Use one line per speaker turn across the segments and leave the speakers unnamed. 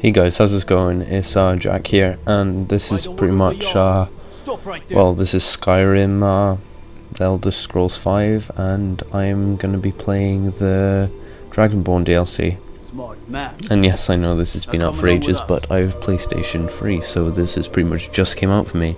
Hey guys, how's this going? It's Jack here, and this is pretty much well, this is Skyrim, The Elder Scrolls 5, and I'm gonna be playing the Dragonborn DLC. And yes, I know this has been out for ages, but I have PlayStation 3, so this has pretty much just came out for me.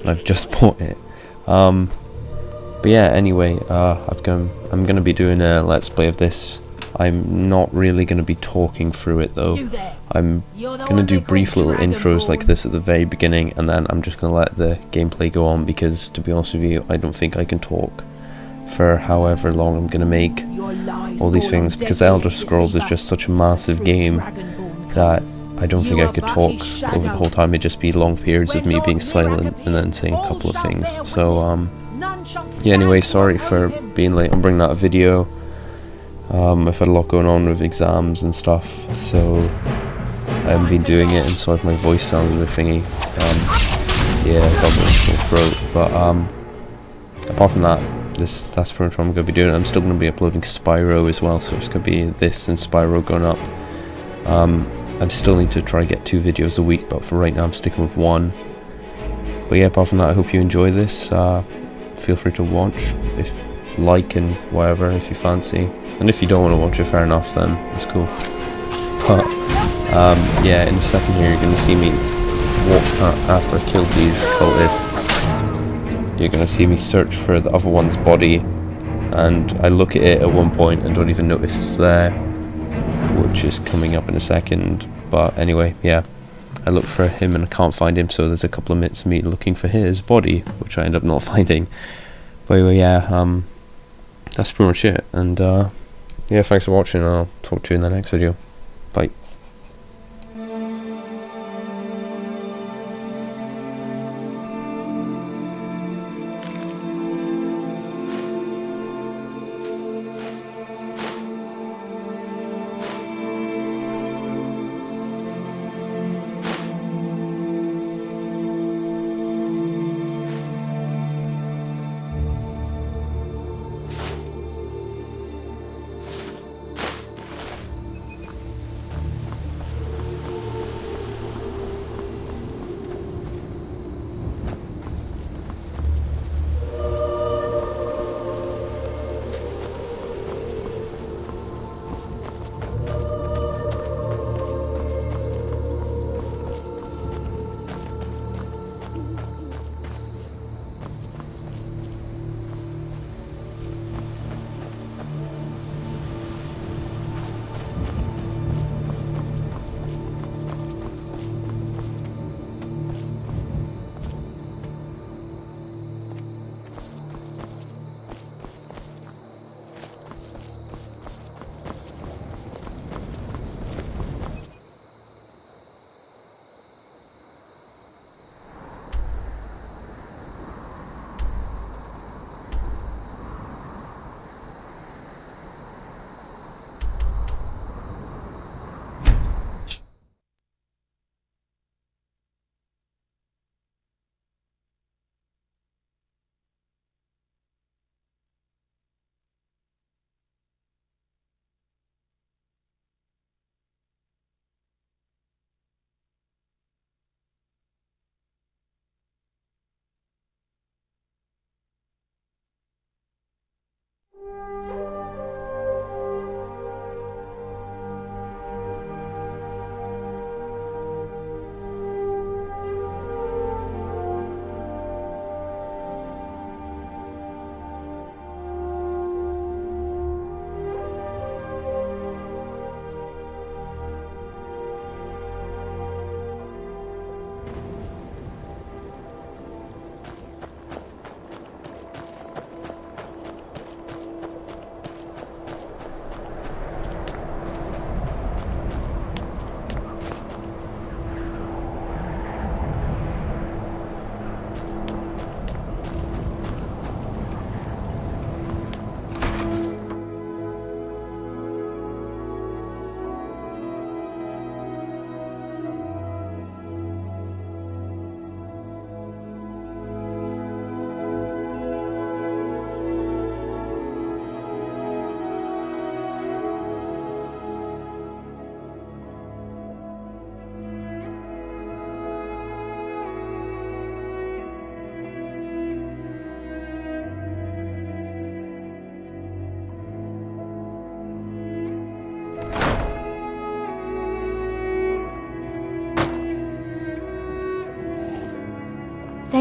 And I've just bought it. But yeah, anyway, I'm gonna be doing a Let's Play of this. I'm not really gonna be talking through it though. I'm gonna do brief little intros like this at the very beginning, and then I'm just gonna let the gameplay go on, because to be honest with you, I don't think I can talk for however long I'm gonna make all these things, because The Elder Scrolls is just such a massive game that I don't think I could talk over the whole time. It'd just be long periods of me being silent and then saying a couple of things. So yeah, anyway, sorry for being late on bringing out a video. I've had a lot going on with exams and stuff, so I haven't been doing it, and so if my voice sounds a bit thingy, yeah, I've got a bit of a sore throat, but apart from that, that's pretty much what I'm going to be doing. I'm still going to be uploading Spyro as well, so it's going to be this and Spyro going up. I still need to try to get 2 videos a week, but for right now I'm sticking with 1. But yeah, apart from that, I hope you enjoy this. Feel free to watch, like and whatever if you fancy. And if you don't want to watch it, fair enough, then it's cool. But yeah, in a second here you're going to see me walk after I've killed these cultists. You're going to see me search for the other one's body, and I look at it at one point and don't even notice it's there, which is coming up in a second. But anyway, yeah, I look for him and I can't find him, so there's a couple of minutes of me looking for his body, which I end up not finding. But anyway, yeah, that's pretty much it, and yeah, thanks for watching. I'll talk to you in the next video. Bye.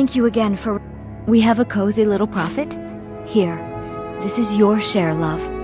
Thank you again for... We have a cozy little profit? Here, this is your share, love.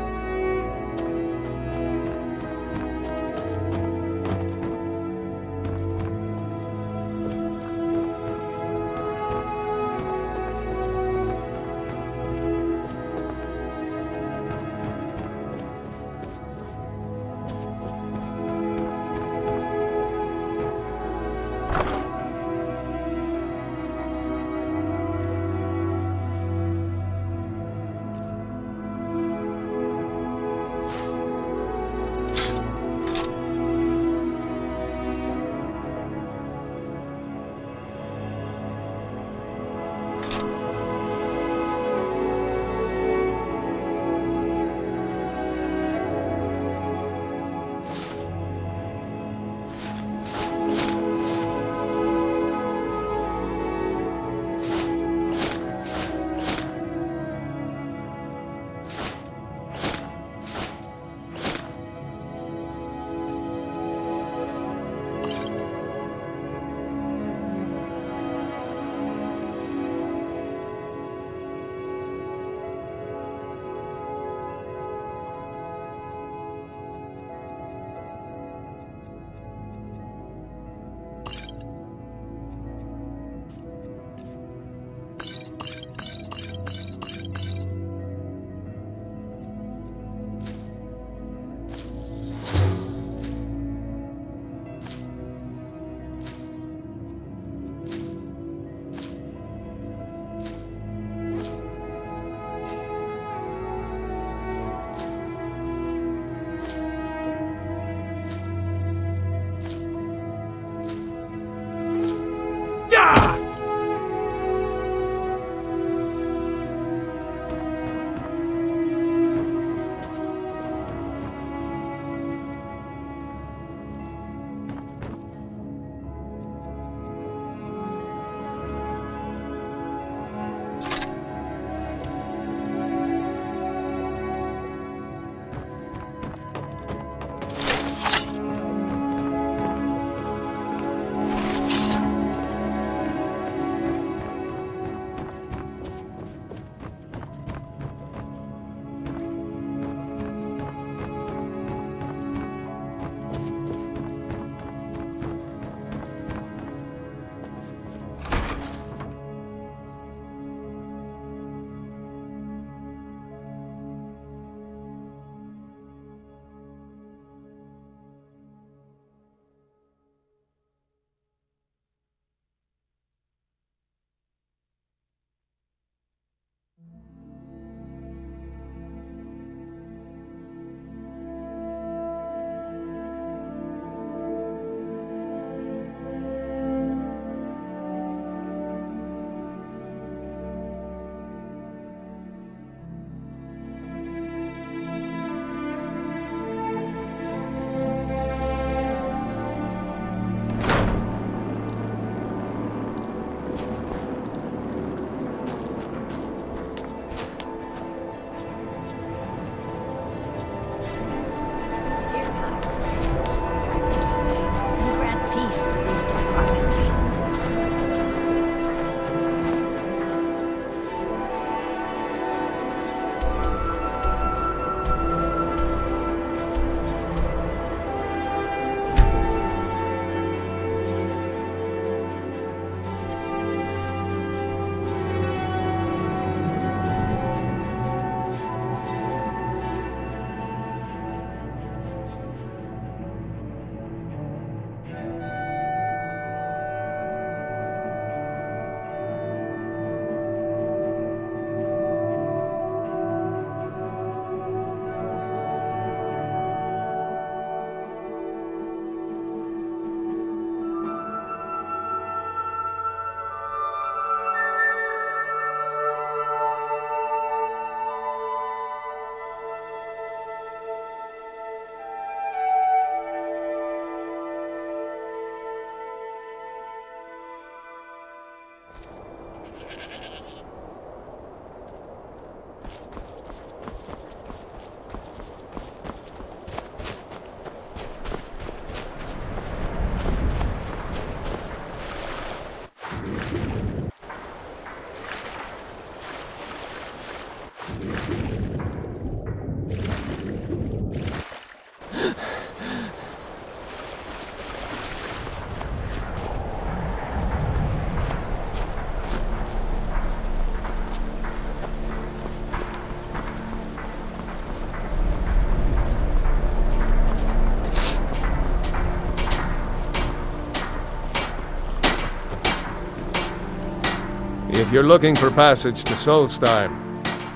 If you're looking for passage to Solstheim,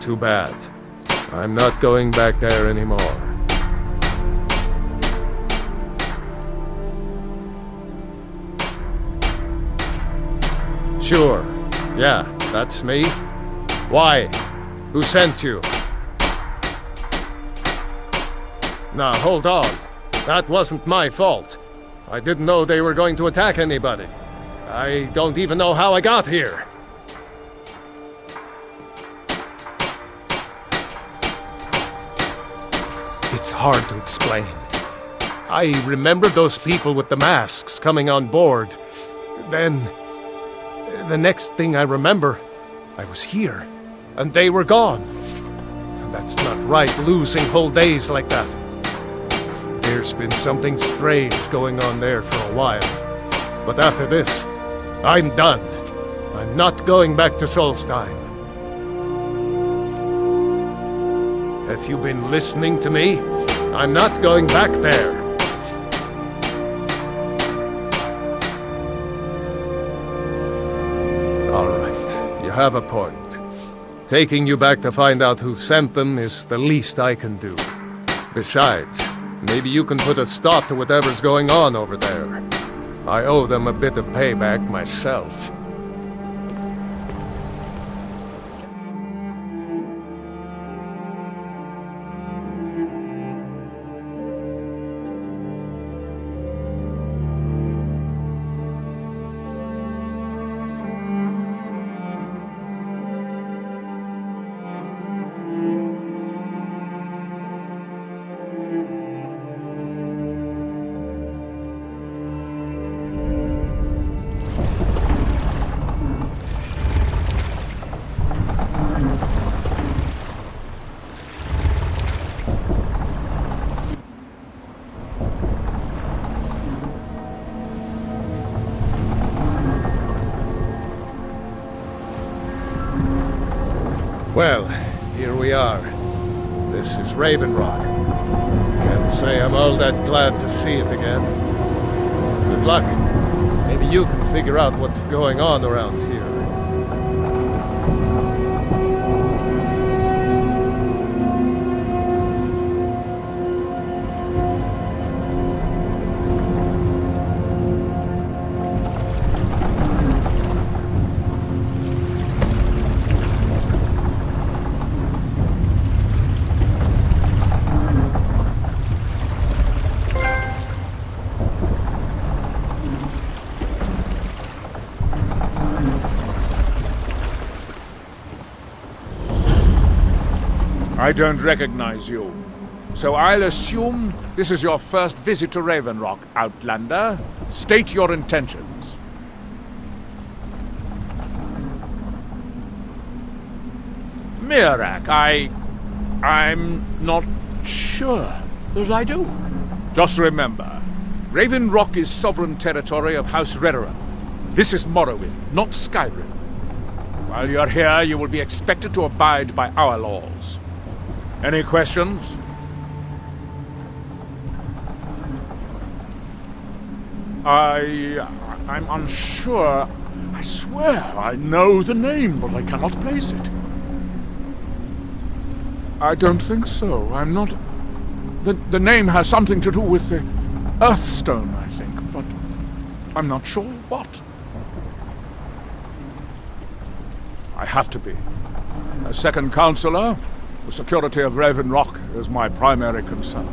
too bad. I'm not going back there anymore. Sure. Yeah, that's me. Why? Who sent you? Now, hold on. That wasn't my fault. I didn't know they were going to attack anybody. I don't even know how I got here. It's hard to explain. I remember those people with the masks coming on board. Then, the next thing I remember, I was here, and they were gone. That's not right, losing whole days like that. There's been something strange going on there for a while. But after this, I'm done. I'm not going back to Solstheim. Have you been listening to me? I'm not going back there. All right, you have a point. Taking you back to find out who sent them is the least I can do. Besides, maybe you can put a stop to whatever's going on over there. I owe them a bit of payback myself. Well, here we are. This is Raven Rock. Can't say I'm all that glad to see it again. Good luck. Maybe you can figure out what's going on around here.
I don't recognize you. So I'll assume this is your first visit to Raven Rock, Outlander. State your intentions. Mirak, I'm not sure that I do. Just remember, Raven Rock is sovereign territory of House Redoran. This is Morrowind, not Skyrim. While you're here, you will be expected to abide by our laws. Any questions? I'm unsure. I swear I know the name, but I cannot place it. I don't think so. I'm not... The name has something to do with the Earthstone, I think, but I'm not sure what. I have to be. As second counselor, the security of Raven Rock is my primary concern.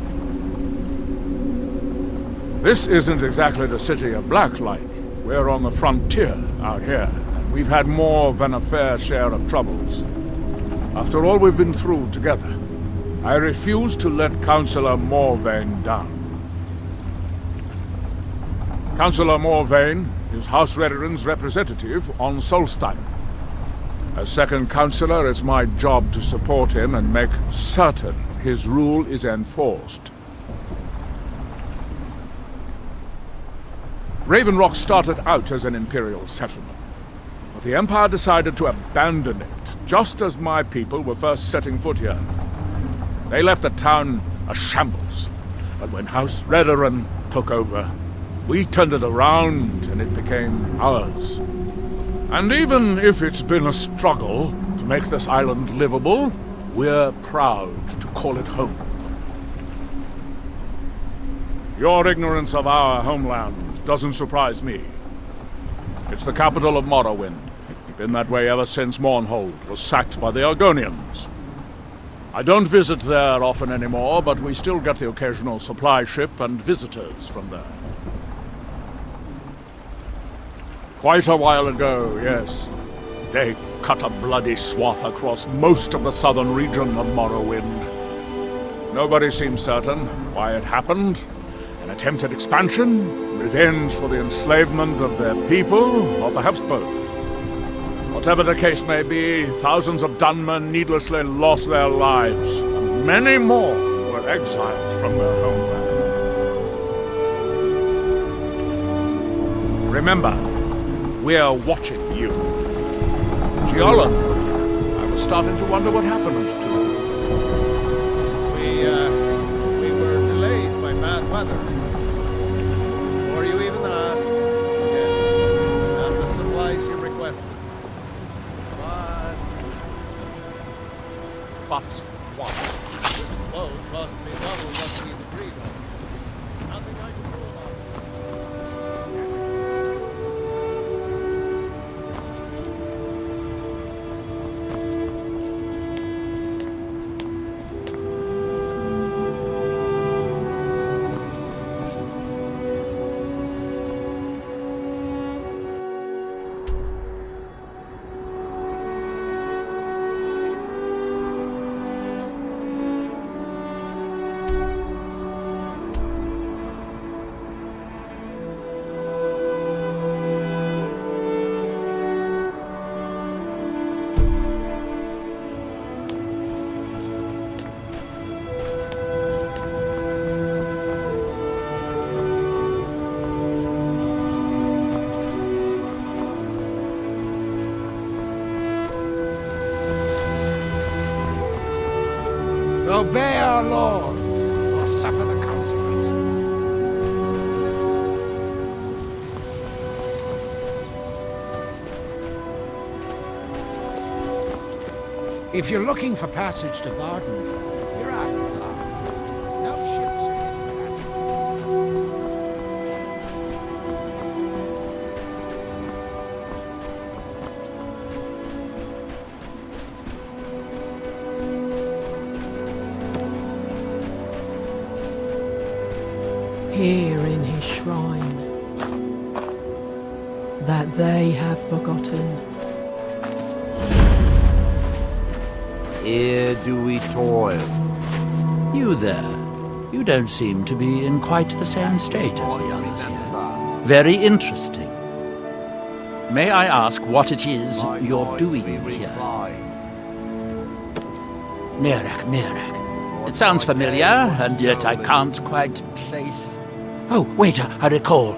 This isn't exactly the city of Blacklight. We're on the frontier out here, and we've had more than a fair share of troubles. After all we've been through together, I refuse to let Councillor Morvain down. Councillor Morvain is House Redoran's representative on Solstheim. As second counselor, it's my job to support him and make certain his rule is enforced. Raven Rock started out as an imperial settlement, but the Empire decided to abandon it just as my people were first setting foot here. They left the town a shambles, but when House Redoran took over, we turned it around and it became ours. And even if it's been a struggle to make this island livable, we're proud to call it home. Your ignorance of our homeland doesn't surprise me. It's the capital of Morrowind. Been that way ever since Mournhold was sacked by the Argonians. I don't visit there often anymore, but we still get the occasional supply ship and visitors from there. Quite a while ago, yes. They cut a bloody swath across most of the southern region of Morrowind. Nobody seems certain why it happened. An attempted expansion, revenge for the enslavement of their people, or perhaps both. Whatever the case may be, thousands of Dunmen needlessly lost their lives, and many more were exiled from their homeland. Remember, we're watching you. Giolan, I was starting to wonder what happened to you.
We were delayed by bad weather. Before you even asked, yes, and the supplies you requested.
But what?
This load cost me double what we agreed on. Nothing I can do about it. Obey our lords, or suffer the consequences. If you're looking for passage to Vardenfell, you're out of luck. No ships are
here in his shrine, that they have forgotten.
Here do we toil. You there, you don't seem to be in quite the same state as the others here. Very interesting. May I ask what it is you're doing here? Mirak. It sounds familiar, and yet I can't quite place... Oh, wait, I recall.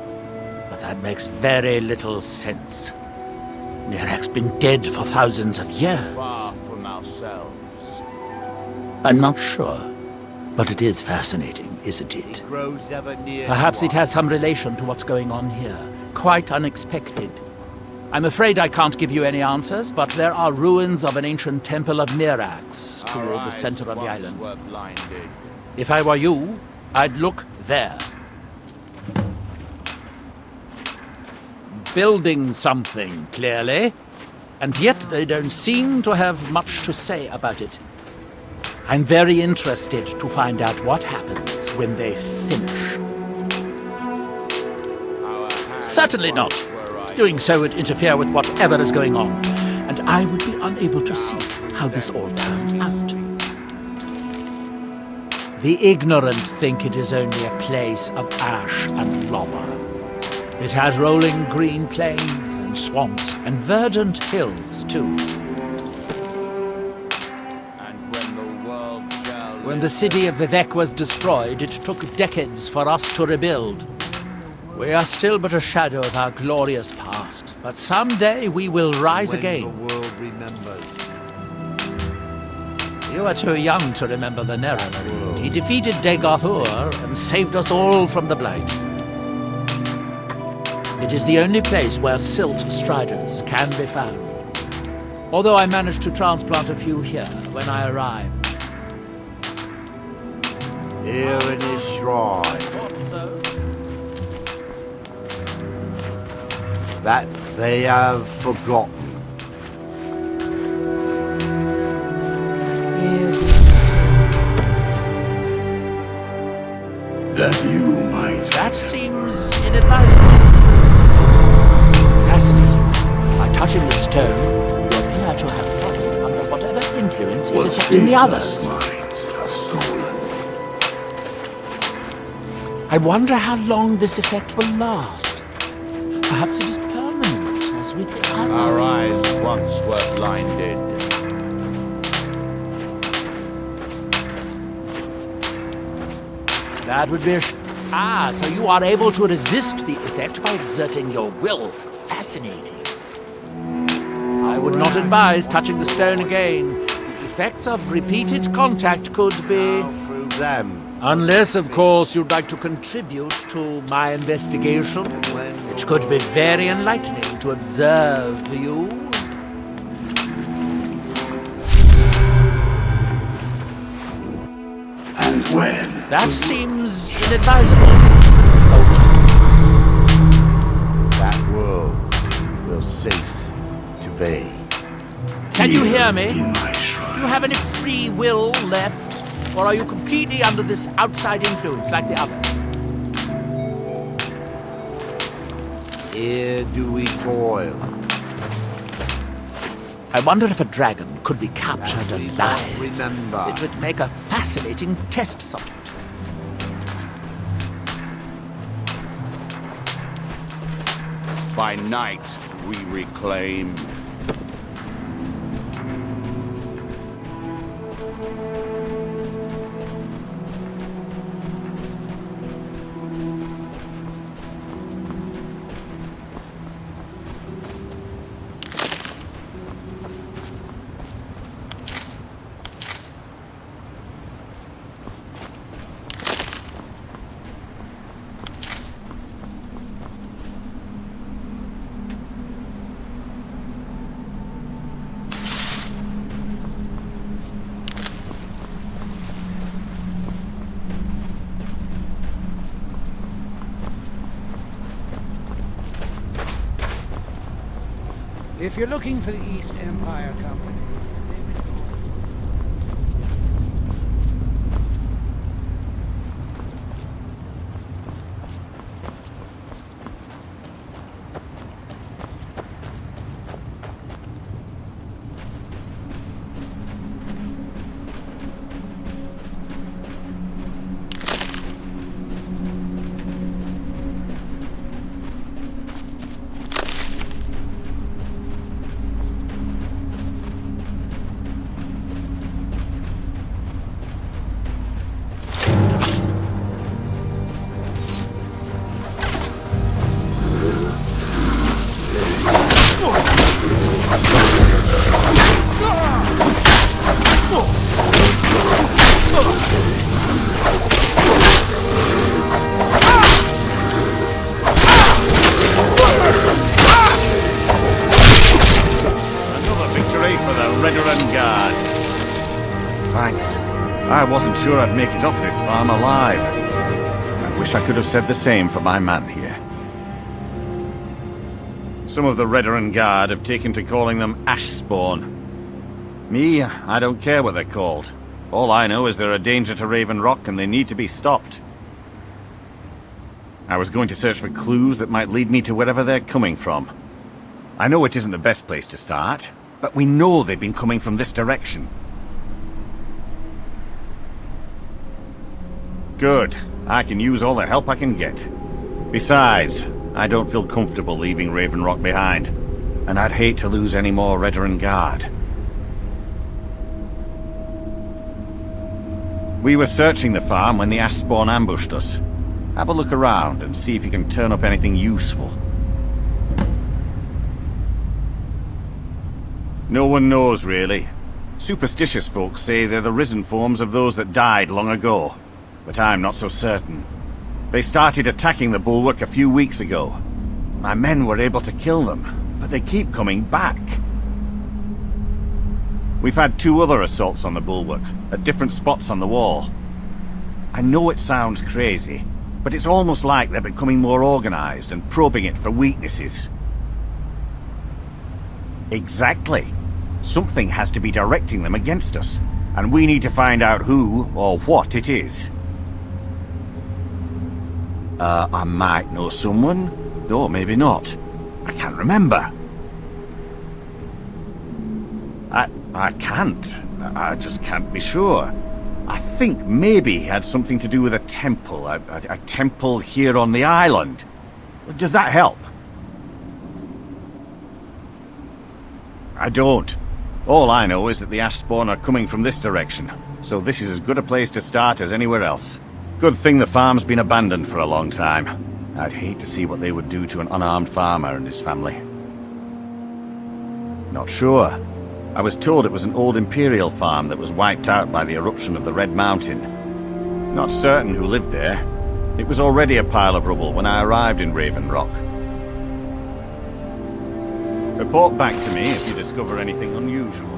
But that makes very little sense. Mirak's been dead for thousands of years.
Far from ourselves.
I'm not sure, but it is fascinating, isn't it?
It grows ever near.
Perhaps it has some relation to what's going on here. Quite unexpected. I'm afraid I can't give you any answers, but there are ruins of an ancient temple of Mirax toward the center of the island.
Were blinded.
If I were you, I'd look there. Building something, clearly, and yet they don't seem to have much to say about it. I'm very interested to find out what happens when they finish. Certainly not. Doing so would interfere with whatever is going on, and I would be unable to see how this all turns out. The ignorant think it is only a place of ash and lava. It has rolling green plains and swamps and verdant hills, too. When the city of Vivec was destroyed, it took decades for us to rebuild. We are still but a shadow of our glorious past, but someday we will rise again.
When the world remembers.
You are too young to remember the Nereid. He defeated Dagoth and saved us all from the Blight. It is the only place where Silt Striders can be found. Although I managed to transplant a few here when I arrived.
Here in his shrine.
Thought so.
That they have forgotten.
Here
That you might.
That seems inadvisable. Fascinating. By touching the stone, you appear to have fallen under whatever influence is affecting the others.
minds are stolen.
I wonder how long this effect will last. Perhaps it is permanent, as with the others.
Our eyes once were blinded.
That would be so you are able to resist the effect by exerting your will. Fascinating. I would not advise touching the stone again. The effects of repeated contact could be...
Through them.
Unless, of course, you'd like to contribute to my investigation, which could be very enlightening to observe you.
And when?
That seems inadvisable.
That world will cease to be.
Can you hear me? Do you have any free will left? Or are you completely under this outside influence like the others?
Here do we toil.
I wonder if a dragon could be captured
We
alive.
remember.
It would make a fascinating test subject.
By night we reclaim.
If you're looking for the East Empire Company,
Thanks. I wasn't sure I'd make it off this farm alive. I wish I could have said the same for my man here. Some of the Redoran Guard have taken to calling them Ashspawn. Me, I don't care what they're called. All I know is they're a danger to Raven Rock and they need to be stopped. I was going to search for clues that might lead me to wherever they're coming from. I know it isn't the best place to start, but we know they've been coming from this direction. Good. I can use all the help I can get. Besides, I don't feel comfortable leaving Raven Rock behind, and I'd hate to lose any more Redoran Guard. We were searching the farm when the ash spawn ambushed us. Have a look around and see if you can turn up anything useful. No one knows, really. Superstitious folks say they're the risen forms of those that died long ago, but I'm not so certain. They started attacking the bulwark a few weeks ago. My men were able to kill them, but they keep coming back. We've had 2 other assaults on the bulwark, at different spots on the wall. I know it sounds crazy, but it's almost like they're becoming more organized and probing it for weaknesses. Exactly. Something has to be directing them against us, and we need to find out who or what it is. I might know someone, or maybe not. I can't remember. I can't. I just can't be sure. I think maybe he had something to do with a temple. A temple here on the island. Does that help? I don't. All I know is that the ash spawn are coming from this direction, so this is as good a place to start as anywhere else. Good thing the farm's been abandoned for a long time. I'd hate to see what they would do to an unarmed farmer and his family. Not sure. I was told it was an old Imperial farm that was wiped out by the eruption of the Red Mountain. Not certain who lived there. It was already a pile of rubble when I arrived in Raven Rock. Report back to me if you discover anything unusual.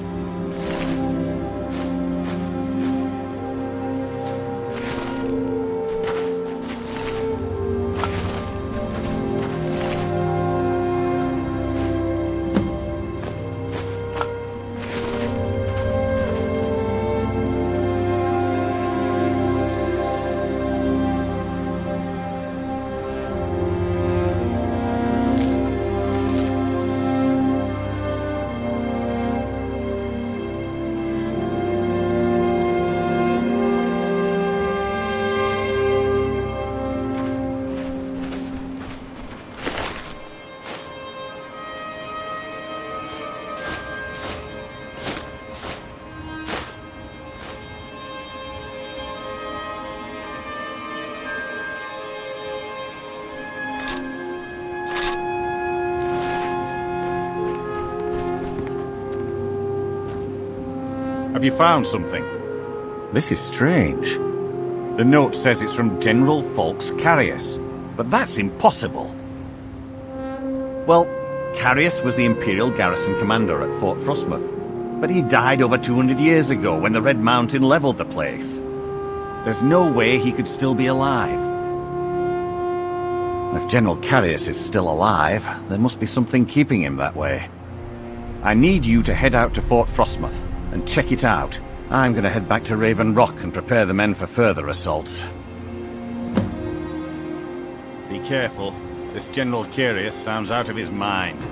Have you found something? This is strange. The note says it's from General Falks Carius, but that's impossible. Well, Carius was the Imperial garrison commander at Fort Frostmoth, but he died over 200 years ago when the Red Mountain leveled the place. There's no way he could still be alive. If General Carius is still alive, there must be something keeping him that way. I need you to head out to Fort Frostmoth and check it out. I'm gonna head back to Raven Rock and prepare the men for further assaults. Be careful. This General Carius sounds out of his mind.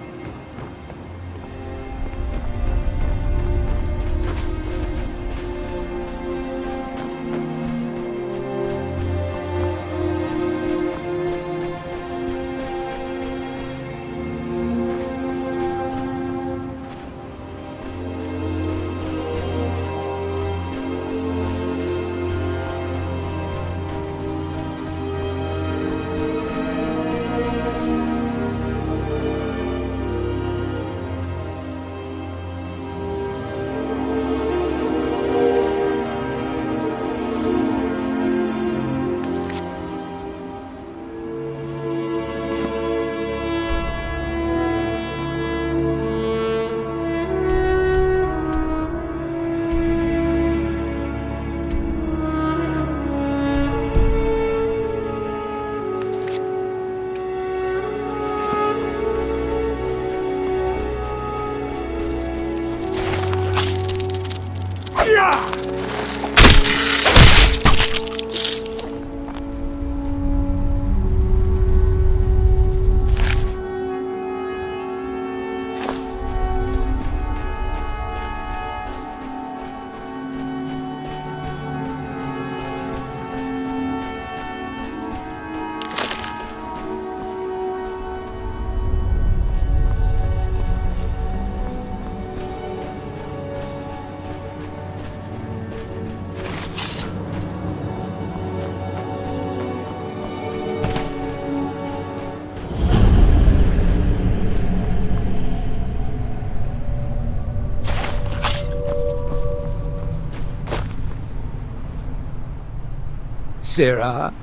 Sirrah?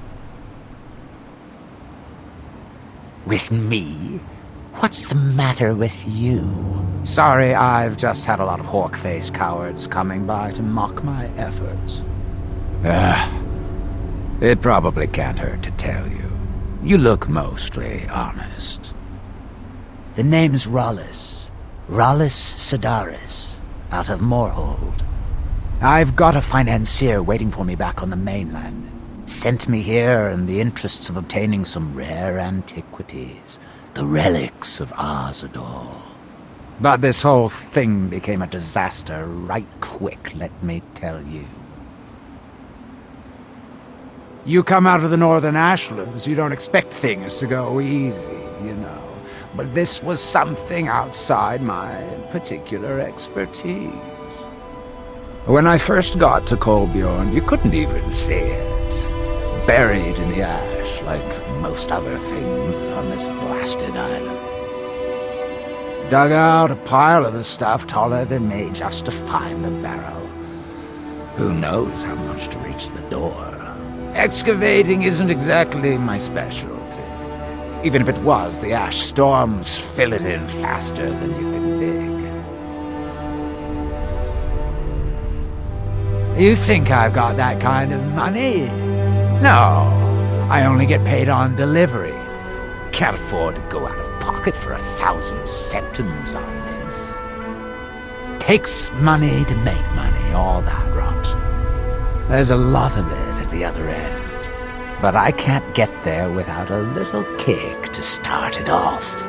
With me? What's the matter with you?
Sorry, I've just had a lot of hawk-faced cowards coming by to mock my efforts. It probably can't hurt to tell you. You look mostly honest.
The name's Rollis. Rollis Sedaris, out of Moorhold. I've got a financier waiting for me back on the mainland. Sent me here in the interests of obtaining some rare antiquities. The relics of Arzador.
But this whole thing became a disaster right quick, let me tell you. You come out of the Northern Ashlands, you don't expect things to go easy, you know. But this was something outside my particular expertise. When I first got to Kolbjorn, you couldn't even see it. Buried in the ash, like most other things on this blasted island. Dug out a pile of the stuff taller than me just to find the barrow. Who knows how much to reach the door? Excavating isn't exactly my specialty. Even if it was, the ash storms fill it in faster than you can dig. You think I've got that kind of money? No, I only get paid on delivery. Can't afford to go out of pocket for 1,000 septims on this. Takes money to make money, all that rot. There's a lot of it at the other end. But I can't get there without a little kick to start it off.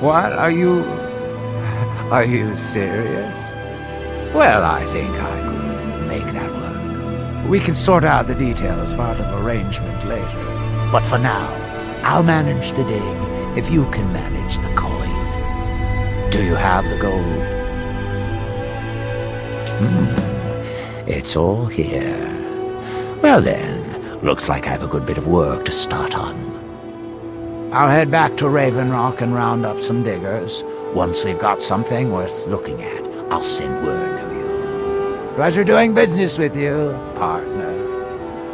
What? Are you serious? Well, I think I could make that work. We can sort out the details as part of arrangement later. But for now, I'll manage the dig if you can manage the coin. Do you have the gold? It's all here. Well then, looks like I have a good bit of work to start on. I'll head back to Raven Rock and round up some diggers. Once we've got something worth looking at, I'll send word to you. Pleasure doing business with you, partner.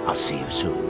I'll see you soon.